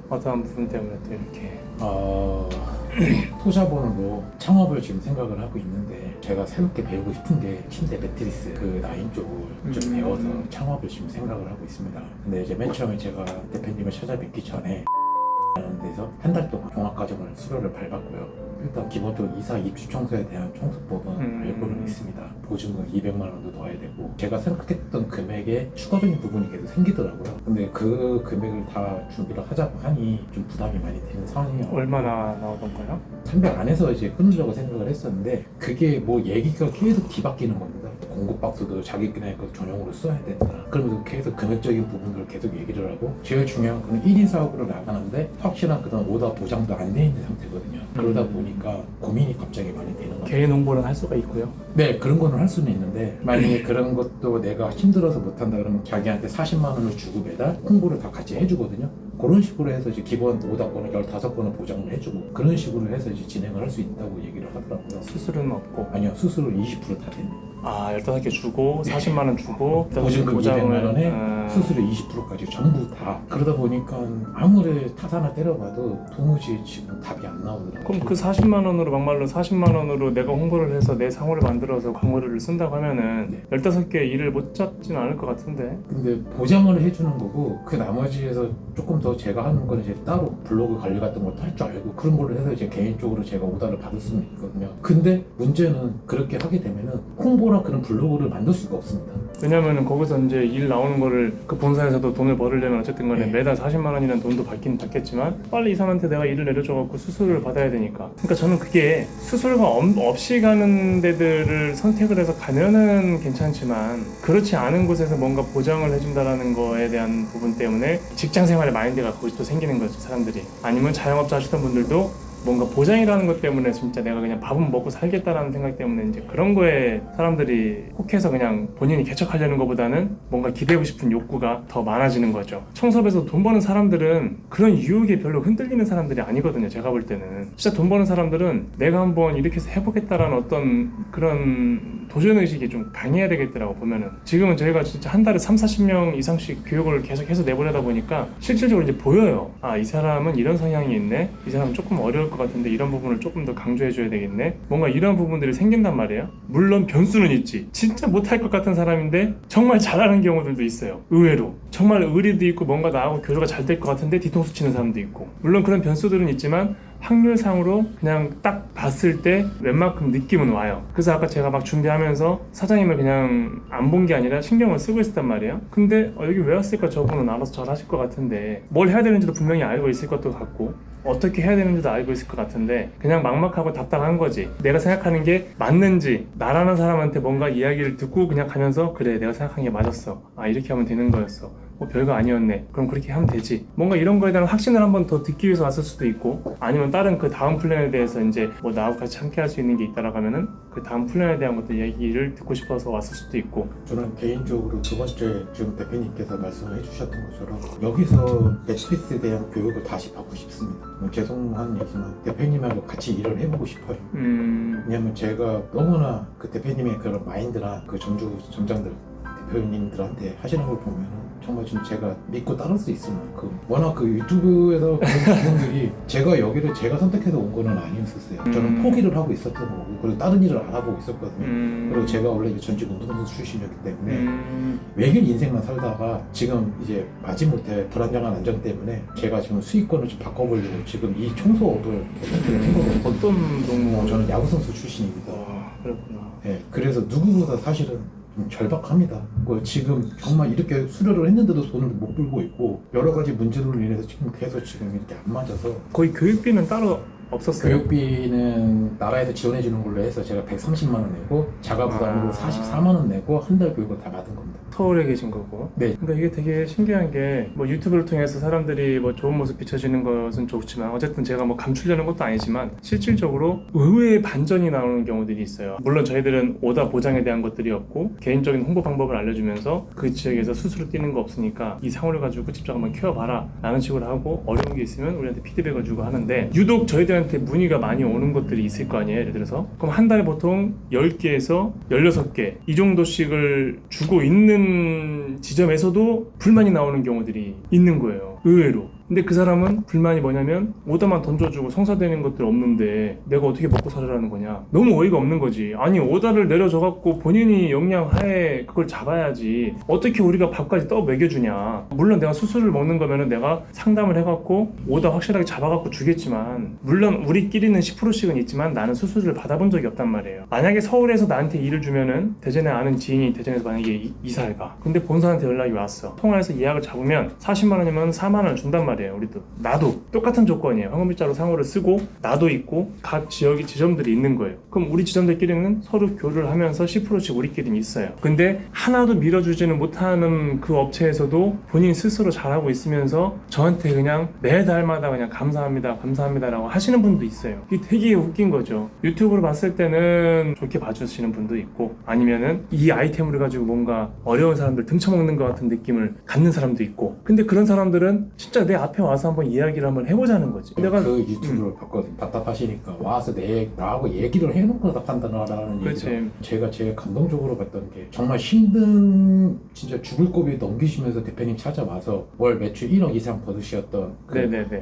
어떠한 부분 때문에 또 이렇게 투자본으로 창업을 지금 생각을 하고 있는데 제가 새롭게 배우고 싶은 게 침대 매트리스 그 라인 쪽을 좀 배워서 창업을 지금 생각을 하고 있습니다. 근데 이제 맨 처음에 제가 대표님을 찾아뵙기 전에 라는 데서 한 달 동안 종합과정을 수료를 밟았고요. 일단 기본적으로 이사 입주 청소에 대한 청소법은 알고는 있습니다. 보증금 200만 원도 넣어야 되고 제가 생각했던 금액에 추가적인 부분이 계속 생기더라고요. 근데 그 금액을 다 준비를 하자고 하니 좀 부담이 많이 되는 상황이에요. 얼마나 나오던가요? 300 안에서 이제 끊으려고 생각을 했었는데 그게 뭐 얘기가 계속 뒤바뀌는 겁니다. 공급 박스도 자기네 것 전용으로 써야 된다. 그러면서 계속 금액적인 부분들을 계속 얘기를 하고 제일 중요한 건 1인 사업으로 나가는데 확실한 그런 오더 보장도 안 돼 있는 상태거든요. 그러다 보니까 고민이 갑자기 많이 되는 거예요. 개인 홍보는 할 수가 있고요. 네, 그런 거는 할 수는 있는데 만약에 그런 것도 내가 힘들어서 못한다 그러면 자기한테 40만 원을 주고 매달 홍보를 다 같이 해주거든요. 그런 식으로 해서 이제 기본 오다권은 15건을 보장을 해주고 그런 식으로 해서 이제 진행을 할 수 있다고 얘기를 하더라고요. 수수료는 없고. 아니요, 수수료 20%다 됩니다. 15개 주고 40만 원 주고 보증금 200만 원에 수수료 20%까지 전부 다. 그러다 보니까 아무리 타산을 때려봐도 도무지 지금 답이 안 나오더라고요. 그럼 그 40만 원으로 막말로 40만 원으로 내가 홍보를 해서 내 상호를 만들어서 광고료를 쓴다고 하면은 네. 15개 일을 못 잡지는 않을 것 같은데. 근데 보장을 해주는 거고 그 나머지에서 조금 더 제가 하는 건 이제 따로 블로그 관리 같은 것도 할 줄 알고 그런 걸로 해서 이제 개인적으로 제가 오더를 받을 수는 있거든요. 근데 문제는 그렇게 하게 되면은 홍보나 그런 블로그를 만들 수가 없습니다. 왜냐면은 거기서 이제 일 나오는 거를 그 본사에서도 돈을 벌으려면 어쨌든 간에 네. 매달 40만 원이라는 돈도 받긴 받겠지만 빨리 이 사람한테 내가 일을 내려줘갖고 수수료를 받아야 되니까. 그러니까 저는 그게 수수료가 없이 가는 데들을 선택을 해서 가면은 괜찮지만 그렇지 않은 곳에서 뭔가 보장을 해준다라는 거에 대한 부분 때문에 직장 생활의 마인드가 거기서 또 생기는 거죠, 사람들이. 아니면 자영업자 하시던 분들도 뭔가 보장이라는 것 때문에 진짜 내가 그냥 밥은 먹고 살겠다라는 생각 때문에 이제 그런 거에 사람들이 혹해서 그냥 본인이 개척하려는 것보다는 뭔가 기대고 싶은 욕구가 더 많아지는 거죠. 청소업에서 돈 버는 사람들은 그런 유혹에 별로 흔들리는 사람들이 아니거든요. 제가 볼 때는 진짜 돈 버는 사람들은 내가 한번 이렇게 해서 해보겠다라는 어떤 그런 도전의식이 좀 강해야 되겠더라고 보면은. 지금은 저희가 진짜 한 달에 30-40명 이상씩 교육을 계속해서 내보내다 보니까 실질적으로 이제 보여요. 아, 이 사람은 이런 성향이 있네, 이 사람은 조금 어려울 것 같은데 이런 부분을 조금 더 강조해줘야 되겠네, 뭔가 이런 부분들이 생긴단 말이에요. 물론 변수는 있지. 진짜 못할 것 같은 사람인데 정말 잘하는 경우들도 있어요. 의외로 정말 의리도 있고 뭔가 나하고 교류가 잘 될 것 같은데 뒤통수 치는 사람도 있고. 물론 그런 변수들은 있지만 확률상으로 그냥 딱 봤을 때 웬만큼 느낌은 와요. 그래서 아까 제가 막 준비하면서 사장님을 그냥 안 본 게 아니라 신경을 쓰고 있었단 말이에요. 근데 여기 왜 왔을까, 저분은 알아서 잘 하실 것 같은데 뭘 해야 되는지도 분명히 알고 있을 것도 같고 어떻게 해야 되는지도 알고 있을 것 같은데 그냥 막막하고 답답한 거지. 내가 생각하는 게 맞는지, 나라는 사람한테 뭔가 이야기를 듣고 그냥 가면서 그래, 내가 생각한 게 맞았어, 아 이렇게 하면 되는 거였어, 별거 아니었네, 그럼 그렇게 하면 되지, 뭔가 이런 거에 대한 확신을 한번 더 듣기 위해서 왔을 수도 있고, 아니면 다른 그 다음 플랜에 대해서 이제 뭐 나하고 같이 함께 할 수 있는 게 있다라고 하면은 그 다음 플랜에 대한 것도 얘기를 듣고 싶어서 왔을 수도 있고. 저는 개인적으로 두 번째 지금 대표님께서 말씀해 주셨던 것처럼 여기서 매트리스에 대한 교육을 다시 받고 싶습니다. 죄송한 얘기지만 대표님하고 같이 일을 해보고 싶어요. 왜냐면 제가 너무나 그 대표님의 그런 마인드나 그 점장들 대표님들한테 하시는 걸 보면 정말 좀 제가 믿고 따를 수 있을 만큼 워낙 그 유튜브에서 그런 부분들이 제가 여기를 제가 선택해서 온 거는 아니었었어요. 저는 포기를 하고 있었던 거고 그리고 다른 일을 알아보고 있었거든요. 그리고 제가 원래 이제 전직 운동선수 출신이었기 때문에 외길 인생만 살다가 지금 이제 마지못해 불안정한 안정 때문에 제가 지금 수익권을 좀 바꿔보려고 지금 이 청소업을 선택을 한 거거든요. 어떤 동무? 저는 야구선수 출신입니다. 그렇구나. 네, 그래서 누구보다 사실은 좀 절박합니다. 지금 정말 이렇게 수료를 했는데도 돈을 못 벌고 있고 여러 가지 문제로 인해서 지금 계속 지금 이렇게 안 맞아서. 거의 교육비는 따로 없었어요? 교육비는 나라에서 지원해 주는 걸로 해서 제가 130만 원 내고 자가 부담으로 44만 원 내고 한 달 교육을 다 받은 겁니다. 서울에 계신 거고. 네. 그러니까 이게 되게 신기한 게 뭐 유튜브를 통해서 사람들이 뭐 좋은 모습 비춰지는 것은 좋지만 어쨌든 제가 뭐 감추려는 것도 아니지만 실질적으로 의외의 반전이 나오는 경우들이 있어요. 물론 저희들은 오다 보장에 대한 것들이 없고 개인적인 홍보 방법을 알려주면서 그 지역에서 스스로 뛰는 거 없으니까 이 상호를 가지고 직접 한번 키워봐라 라는 식으로 하고 어려운 게 있으면 우리한테 피드백을 주고 하는데 유독 저희들한테 문의가 많이 오는 것들이 있을 거 아니에요. 예를 들어서 그럼 한 달에 보통 10개에서 16개 이 정도씩을 주고 있는 지점에서도 불만이 나오는 경우들이 있는 거예요. 의외로. 근데 그 사람은 불만이 뭐냐면 오더만 던져주고 성사되는 것들 없는데 내가 어떻게 먹고 살으라는 거냐. 너무 어이가 없는 거지. 아니 오더를 내려줘갖고 본인이 역량하에 그걸 잡아야지 어떻게 우리가 밥까지 떠 먹여주냐. 물론 내가 수수료를 먹는 거면은 내가 상담을 해갖고 오더 확실하게 잡아갖고 주겠지만, 물론 우리끼리는 10%씩은 있지만 나는 수수료를 받아본 적이 없단 말이에요. 만약에 서울에서 나한테 일을 주면은 대전에 아는 지인이 대전에서 만약에 이사를 가. 근데 본사한테 연락이 왔어. 통화해서 예약을 잡으면 40만 원이면 4만 원을 준단 말이에요. 우리도 나도 똑같은 조건이에요. 황금빗자루 상호를 쓰고 나도 있고 각 지역이 지점들이 있는 거예요. 그럼 우리 지점들끼리는 서로 교류를 하면서 10%씩 우리끼리는 있어요. 근데 하나도 밀어주지는 못하는 그 업체에서도 본인 스스로 잘하고 있으면서 저한테 그냥 매달마다 그냥 감사합니다 감사합니다라고 하시는 분도 있어요. 이게 되게 웃긴 거죠. 유튜브로 봤을 때는 좋게 봐주시는 분도 있고, 아니면은 이 아이템을 가지고 뭔가 어려운 사람들 등쳐먹는 것 같은 느낌을 갖는 사람도 있고. 근데 그런 사람들은 진짜 내 앞에 와서 한번 이야기를 한번 해보자는 거지. 내가 그 유튜브를 봤거든. 답답하시니까 와서 나하고 얘기를 해놓고 답한다라는 얘기죠. 제가 제일 감동적으로 봤던 게, 정말 힘든 진짜 죽을 고비 넘기시면서 대표님 찾아와서 월 매출 1억 이상 버으셨던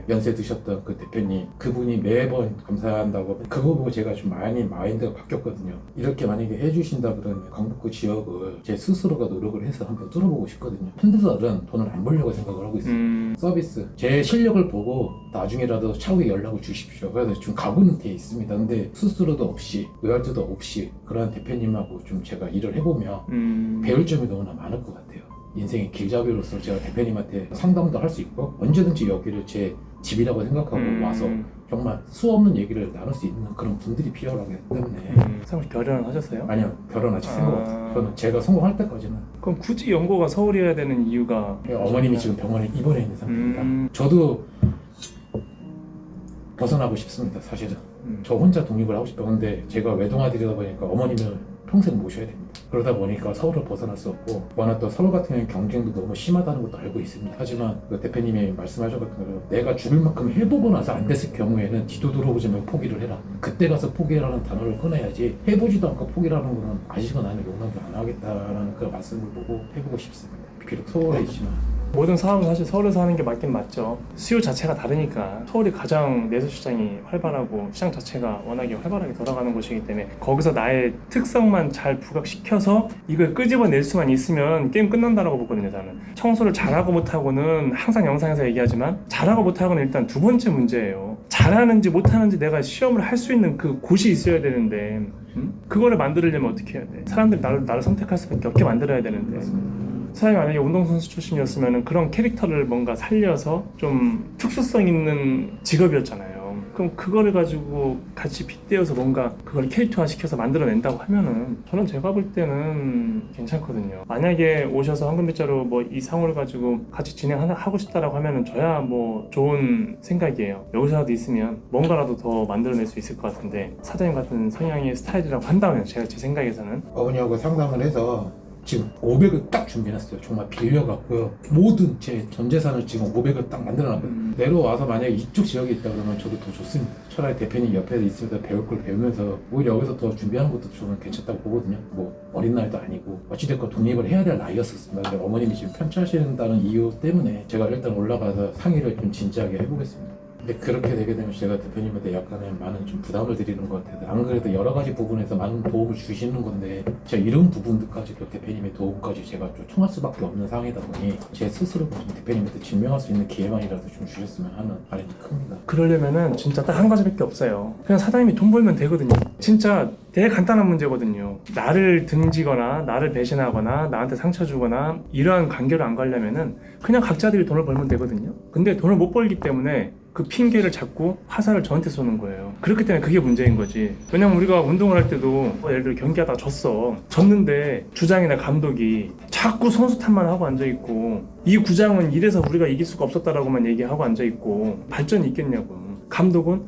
연세 드셨던 그 대표님, 그분이 매번 감사한다고, 그거 보고 제가 좀 많이 마인드가 바뀌었거든요. 이렇게 만약에 해주신다 그러면 강북구 지역을 제 스스로가 노력을 해서 한번 뚫어보고 싶거든요. 현대사들은 돈을 안 벌려고 생각을 하고 있어요. 서비스, 제 실력을 보고 나중에라도 차후에 연락을 주십시오. 그래서 좀 가고는 돼 있습니다. 근데 스스로도 없이 로열티도 없이 그런 대표님하고 좀 제가 일을 해보면 배울 점이 너무나 많을 것 같아요. 인생의 길잡이로서 제가 대표님한테 상담도 할 수 있고, 언제든지 여기를 제 집이라고 생각하고 와서 정말 수없는 얘기를 나눌 수 있는 그런 분들이 필요하기 때문에. 사실 결혼을 하셨어요? 아니요, 결혼 아직 생각 없어요. 저는 제가 성공할 때까지는. 그럼 굳이 연고가 서울이어야 되는 이유가? 어머님이 지금 병원에 입원해 있는 상태입니다. 저도 벗어나고 싶습니다, 사실은. 저 혼자 독립을 하고 싶어요. 근데 제가 외동아들이다 보니까 어머님을 평생 모셔야 됩니다. 그러다 보니까 서울을 벗어날 수 없고, 워낙 또 서울 같은 경우는 경쟁도 너무 심하다는 것도 알고 있습니다. 하지만 그 대표님이 말씀하셨던 대로 내가 죽을 만큼 해보고 나서 안 됐을 경우에는 뒤도 돌아보지 말고 포기를 해라. 그때 가서 포기라는 단어를 꺼내야지, 해보지도 않고 포기라는 거는 아직은 나는 용납을 안 하겠다라는 그 말씀을 보고 해보고 싶습니다. 비록 서울에 있지만. 모든 사업은 사실 서울에서 하는 게 맞긴 맞죠. 수요 자체가 다르니까. 서울이 가장 내수 시장이 활발하고 시장 자체가 워낙에 활발하게 돌아가는 곳이기 때문에 거기서 나의 특성만 잘 부각시켜서 이걸 끄집어낼 수만 있으면 게임 끝난다라고 보거든요. 저는 청소를 잘하고 못하고는 항상 영상에서 얘기하지만, 잘하고 못하고는 일단 두 번째 문제예요. 잘하는지 못하는지 내가 시험을 할 수 있는 그 곳이 있어야 되는데, 그거를 만들려면 어떻게 해야 돼? 사람들이 나를 선택할 수밖에 없게 만들어야 되는데. 사람이 만약에 운동선수 출신이었으면 그런 캐릭터를 뭔가 살려서 좀 특수성 있는 직업이었잖아요. 그럼 그거를 가지고 같이 빗대어서 뭔가 그걸 캐릭터화 시켜서 만들어낸다고 하면은 저는 제가 볼 때는 괜찮거든요. 만약에 오셔서 황금빗자루 뭐 이 상호를 가지고 같이 진행하고 싶다라고 하면은 저야 뭐 좋은 생각이에요. 여기서라도 있으면 뭔가라도 더 만들어낼 수 있을 것 같은데, 사장님 같은 성향의 스타일이라고 한다면 제 생각에서는 어머니하고 상담을 해서 지금 500을 딱 준비해놨어요. 정말 빌려갖고요. 모든 제 전 재산을 지금 500을 딱 만들어놨거든요. 내려와서 만약에 이쪽 지역에 있다 그러면 저도 더 좋습니다. 차라리 대표님 옆에 있으면서 배울 걸 배우면서 오히려 여기서 더 준비하는 것도 저는 괜찮다고 보거든요. 뭐 어린 나이도 아니고 어찌됐건 독립을 해야 될 나이였었습니다. 근데 어머님이 지금 편찮으신다는 이유 때문에 제가 일단 올라가서 상의를 좀 진지하게 해보겠습니다. 근데 그렇게 되게 되면 제가 대표님한테 약간의 많은 좀 부담을 드리는 것 같아요. 안 그래도 여러 가지 부분에서 많은 도움을 주시는 건데, 제가 이런 부분들까지 그 대표님의 도움까지 제가 좀 통할 수밖에 없는 상황이다 보니 제 스스로가 좀 대표님한테 증명할 수 있는 기회만이라도 좀 주셨으면 하는 바람이 큽니다. 그러려면은 진짜 딱 한 가지밖에 없어요. 그냥 사장님이 돈 벌면 되거든요. 진짜 되게 간단한 문제거든요. 나를 등지거나 나를 배신하거나 나한테 상처 주거나 이러한 관계를 안 가려면은 그냥 각자들이 돈을 벌면 되거든요. 근데 돈을 못 벌기 때문에 그 핑계를 잡고 화살을 저한테 쏘는 거예요. 그렇기 때문에 그게 문제인 거지. 왜냐면 우리가 운동을 할 때도 예를 들어 경기하다가 졌는데 주장이나 감독이 자꾸 선수 탓만 하고 앉아있고, 이 구장은 이래서 우리가 이길 수가 없었다라고만 얘기하고 앉아있고 발전이 있겠냐고. 감독은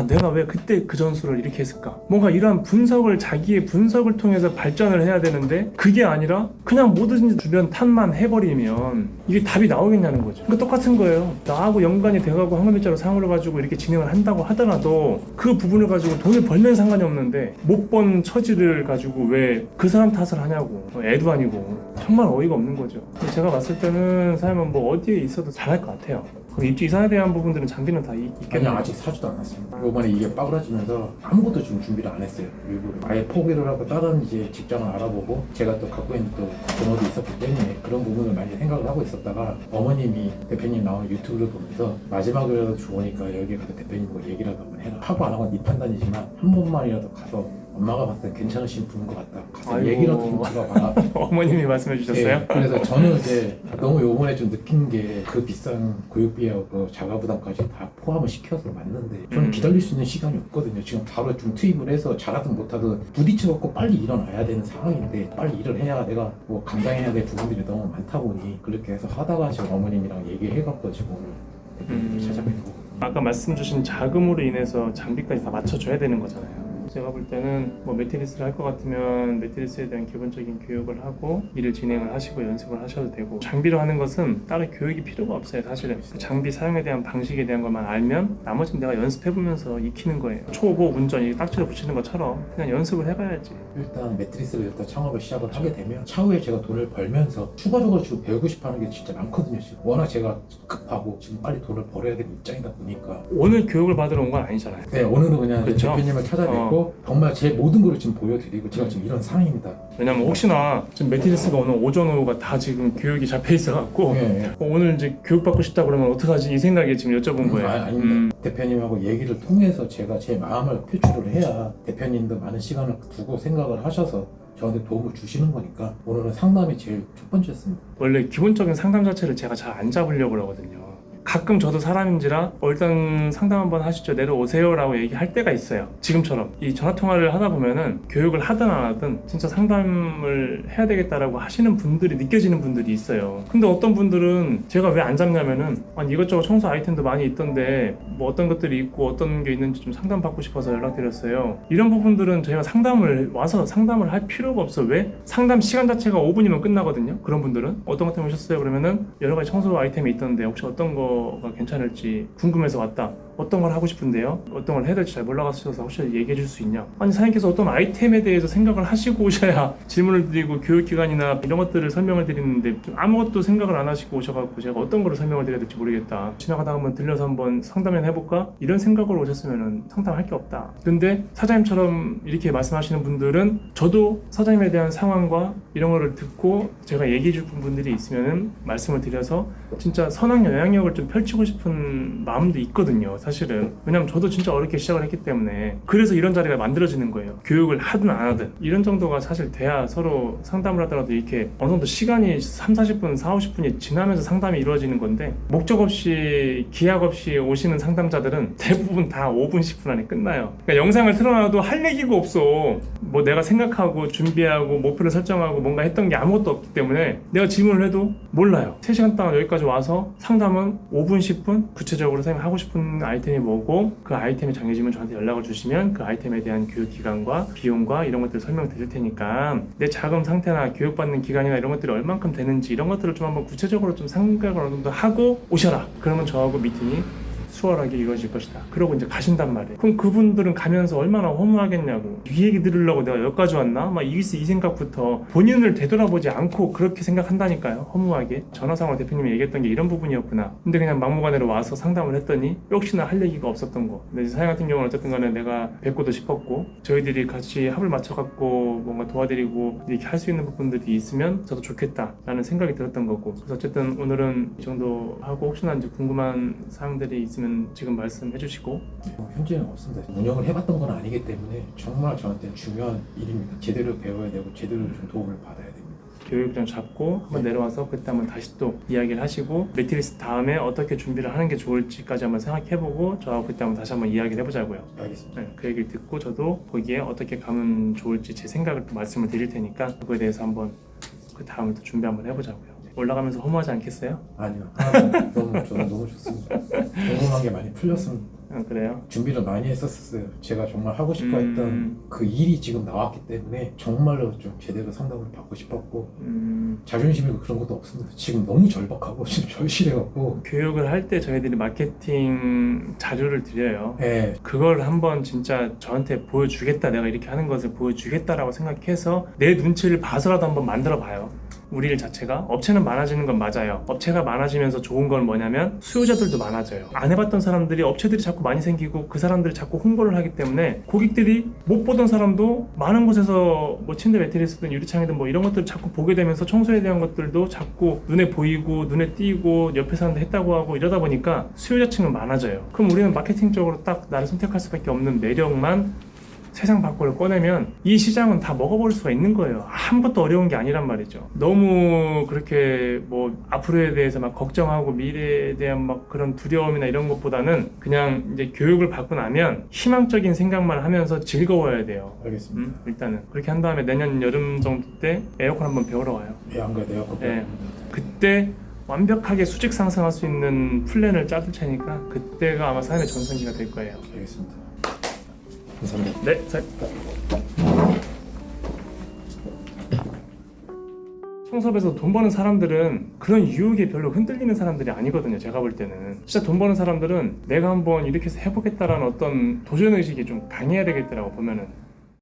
내가 왜 그때 그 전술을 이렇게 했을까? 뭔가 이러한 분석을, 자기의 분석을 통해서 발전을 해야 되는데 그게 아니라 그냥 뭐든지 주변 탓만 해버리면 이게 답이 나오겠냐는 거죠. 그러니까 똑같은 거예요. 나하고 연관이 돼가고 황금빗자루 상호를 가지고 이렇게 진행을 한다고 하더라도 그 부분을 가지고 돈을 벌면 상관이 없는데 못 번 처지를 가지고 왜 그 사람 탓을 하냐고. 애도 아니고. 정말 어이가 없는 거죠. 제가 봤을 때는 사람은 뭐 어디에 있어도 잘할 것 같아요. 그럼 입주 이사에 대한 부분들은 장비는 다 아니 있겠네요. 아직 사지도 않았습니다. 요번에 이게 빠그라지면서 아무것도 지금 준비를 안 했어요. 일부러 아예 포기를 하고 다른 이제 직장을 알아보고 제가 또 갖고 있는 또 본업이 있었기 때문에 그런 부분을 많이 생각을 하고 있었다가 어머님이 대표님 나오는 유튜브를 보면서 마지막이라도 좋으니까 여기 가서 대표님하고 얘기라도 한번 해라 하고 안 하고 네 판단이지만 한 번만이라도 가서 엄마가 봤을 때 괜찮으신 분인 것 같다. 가서 아이고. 얘기라도 좀 들어봐라. 어머님이 말씀해 주셨어요? 그래서 저는 이제 너무 요번에 좀 느낀 게 그 비싼 교육비하고 자가부담까지 다 포함을 시켜서 맞는데 저는 기다릴 수 있는 시간이 없거든요. 지금 바로 좀 투입을 해서 잘하든 못하든 부딪혀갖고 빨리 일어나야 되는 상황인데 빨리 일을 해야 내가 뭐 감당해야 될 부분들이 너무 많다 보니 그렇게 해서 하다가 지금 어머님이랑 얘기해갖고 지금 오늘 대표님을 찾아뵙고 아까 말씀 주신 자금으로 인해서 장비까지 다 맞춰줘야 되는 거잖아요. 제가 볼 때는 뭐 매트리스를 할 것 같으면 매트리스에 대한 기본적인 교육을 하고 일을 진행을 하시고 연습을 하셔도 되고 장비로 하는 것은 다른 교육이 필요가 없어요. 사실은 그 장비 사용에 대한 방식에 대한 것만 알면 나머지는 내가 연습해보면서 익히는 거예요. 초보 운전 이 딱지를 붙이는 것처럼 그냥 연습을 해봐야지. 일단 매트리스를 일단 창업을 시작을 하게 되면 차후에 제가 돈을 벌면서 추가적으로 지금 배우고 싶어하는 게 진짜 많거든요. 지금 워낙 제가 급하고 지금 빨리 돈을 벌어야 되는 입장이다 보니까 오늘 교육을 받으러 온 건 아니잖아요. 네 오늘은 그냥 그쵸? 대표님을 찾아뵙고 정말 제 모든 걸 지금 보여드리고 제가 지금 이런 상황입니다. 왜냐면 혹시나 지금 매트리스가 오늘 오전 오후가 다 지금 교육이 잡혀 있어갖고 네. 오늘 이제 교육 받고 싶다 그러면 어떡하지 이 생각에 지금 여쭤본 거예요. 아닙니다. 대표님하고 얘기를 통해서 제가 제 마음을 표출을 해야 대표님도 많은 시간을 두고 생각을 하셔서 저한테 도움을 주시는 거니까 오늘은 상담이 제일 첫 번째였습니다. 원래 기본적인 상담 자체를 제가 잘 안 잡으려고 그러거든요. 가끔 저도 사람인지라 일단 상담 한번 하시죠 내려오세요 라고 얘기할 때가 있어요. 지금처럼 이 전화통화를 하다 보면은 교육을 하든 안 하든 진짜 상담을 해야 되겠다라고 하시는 분들이 느껴지는 분들이 있어요. 근데 어떤 분들은 제가 왜 안 잡냐면은 아니 이것저것 청소 아이템도 많이 있던데 뭐 어떤 것들이 있고 어떤 게 있는지 좀 상담 받고 싶어서 연락드렸어요. 이런 부분들은 저희가 와서 상담을 할 필요가 없어. 왜? 상담 시간 자체가 5분이면 끝나거든요. 그런 분들은 어떤 것 때문에 오셨어요? 그러면은 여러 가지 청소 아이템이 있던데 혹시 어떤 거가 괜찮을지 궁금해서 왔다. 어떤 걸 하고 싶은데요? 어떤 걸 해야 될지 잘 몰라가셔서 혹시 얘기해 줄 수 있냐? 아니 사장님께서 어떤 아이템에 대해서 생각을 하시고 오셔야 질문을 드리고 교육기관이나 이런 것들을 설명을 드리는데 아무것도 생각을 안 하시고 오셔가지고 제가 어떤 거를 설명을 드려야 될지 모르겠다. 지나가다가 한번 들려서 한번 상담을 해볼까? 이런 생각으로 오셨으면 상담할 게 없다. 근데 사장님처럼 이렇게 말씀하시는 분들은 저도 사장님에 대한 상황과 이런 거를 듣고 제가 얘기해 줄 분들이 있으면 말씀을 드려서 진짜 선한 영향력을 좀 펼치고 싶은 마음도 있거든요. 사실은 왜냐면 저도 진짜 어렵게 시작을 했기 때문에 그래서 이런 자리가 만들어지는 거예요. 교육을 하든 안 하든 이런 정도가 사실 돼야 서로 상담을 하더라도 이렇게 어느 정도 시간이 30-40분, 40-50분이 지나면서 상담이 이루어지는 건데 목적 없이 기약 없이 오시는 상담자들은 대부분 다 5분, 10분 안에 끝나요. 그러니까 영상을 틀어놔도 할 얘기가 없어. 뭐 내가 생각하고 준비하고 목표를 설정하고 뭔가 했던 게 아무것도 없기 때문에 내가 질문을 해도 몰라요. 3시간 동안 여기까지 와서 상담은 5분, 10분 구체적으로 선생님 하고 싶은 아이템이 뭐고 그 아이템이 정해지면 저한테 연락을 주시면 그 아이템에 대한 교육 기간과 비용과 이런 것들을 설명드릴 테니까 내 자금 상태나 교육받는 기간이나 이런 것들이 얼만큼 되는지 이런 것들을 좀 한번 구체적으로 좀 생각을 어느 정도 하고 오셔라. 그러면 저하고 미팅이 수월하게 이루어질 것이다. 그러고 이제 가신단 말이에요. 그럼 그분들은 가면서 얼마나 허무하겠냐고. 이 얘기 들으려고 내가 여기까지 왔나? 막 이 생각부터 본인을 되돌아보지 않고 그렇게 생각한다니까요. 허무하게. 전화상으로 대표님이 얘기했던 게 이런 부분이었구나. 근데 그냥 막무가내로 와서 상담을 했더니 역시나 할 얘기가 없었던 거. 근데 사장 같은 경우는 어쨌든 간에 내가 뵙고도 싶었고 저희들이 같이 합을 맞춰갖고 뭔가 도와드리고 이렇게 할 수 있는 부분들이 있으면 저도 좋겠다 라는 생각이 들었던 거고. 그래서 어쨌든 오늘은 이 정도 하고 혹시나 이제 궁금한 사항들이 있으면 지금 말씀해 주시고. 현재는 없습니다. 운영을 해봤던 건 아니기 때문에 정말 저한테 중요한 일입니다. 제대로 배워야 되고 제대로 좀 도움을 받아야 됩니다. 교육장 잡고 한번 내려와서 그때 한번 다시 또 이야기를 하시고 매트리스 다음에 어떻게 준비를 하는 게 좋을지까지 한번 생각해보고 저하고 그때 한번 다시 한번 이야기를 해보자고요. 알겠습니다. 네, 그 얘기를 듣고 저도 거기에 어떻게 가면 좋을지 제 생각을 또 말씀을 드릴 테니까 그거에 대해서 한번 그 다음에 또 준비 한번 해보자고요. 올라가면서 허무하지 않겠어요? 아니요. 저는 너무 좋습니다. 궁금한 게 많이 풀렸습니다. 그래요? 준비를 많이 했었어요. 제가 정말 하고 싶어 했던 그 일이 지금 나왔기 때문에 정말로 좀 제대로 상담을 받고 싶었고 자존심이고 그런 것도 없습니다. 지금 너무 절박하고 지금 절실해갖고 교육을 할 때 저희들이 마케팅 자료를 드려요. 네. 그걸 한번 진짜 저한테 보여주겠다, 내가 이렇게 하는 것을 보여주겠다라고 생각해서 내 눈치를 봐서라도 한번 만들어 봐요. 우리 일 자체가. 업체는 많아지는 건 맞아요. 업체가 많아지면서 좋은 건 뭐냐면 수요자들도 많아져요. 안 해봤던 사람들이, 업체들이 자꾸 많이 생기고 그 사람들이 자꾸 홍보를 하기 때문에 고객들이 못 보던 사람도 많은 곳에서 뭐 침대 매트리스든 유리창이든 뭐 이런 것들을 자꾸 보게 되면서 청소에 대한 것들도 자꾸 눈에 보이고 눈에 띄고 옆에 사람들 했다고 하고 이러다 보니까 수요자층은 많아져요. 그럼 우리는 마케팅적으로 딱 나를 선택할 수밖에 없는 매력만 세상 밖으로 꺼내면 이 시장은 다 먹어버릴 수가 있는 거예요. 아무것도 어려운 게 아니란 말이죠. 너무 그렇게 뭐 앞으로에 대해서 막 걱정하고 미래에 대한 막 그런 두려움이나 이런 것보다는 그냥 이제 교육을 받고 나면 희망적인 생각만 하면서 즐거워야 돼요. 알겠습니다. 일단은 그렇게 한 다음에 내년 여름 정도 때 에어컨 한번 배우러 와요. 안 가도 에어컨 네. 그때 완벽하게 수직 상승할 수 있는 플랜을 짜둘 테니까 그때가 아마 삶의 전성기가 될 거예요. 알겠습니다. 감사합니다. 네. 청소업에서 돈 버는 사람들은 그런 유혹에 별로 흔들리는 사람들이 아니거든요. 제가 볼 때는 진짜 돈 버는 사람들은 내가 한번 이렇게 해서 해보겠다라는 어떤 도전의식이 좀 강해야 되겠더라고 보면은.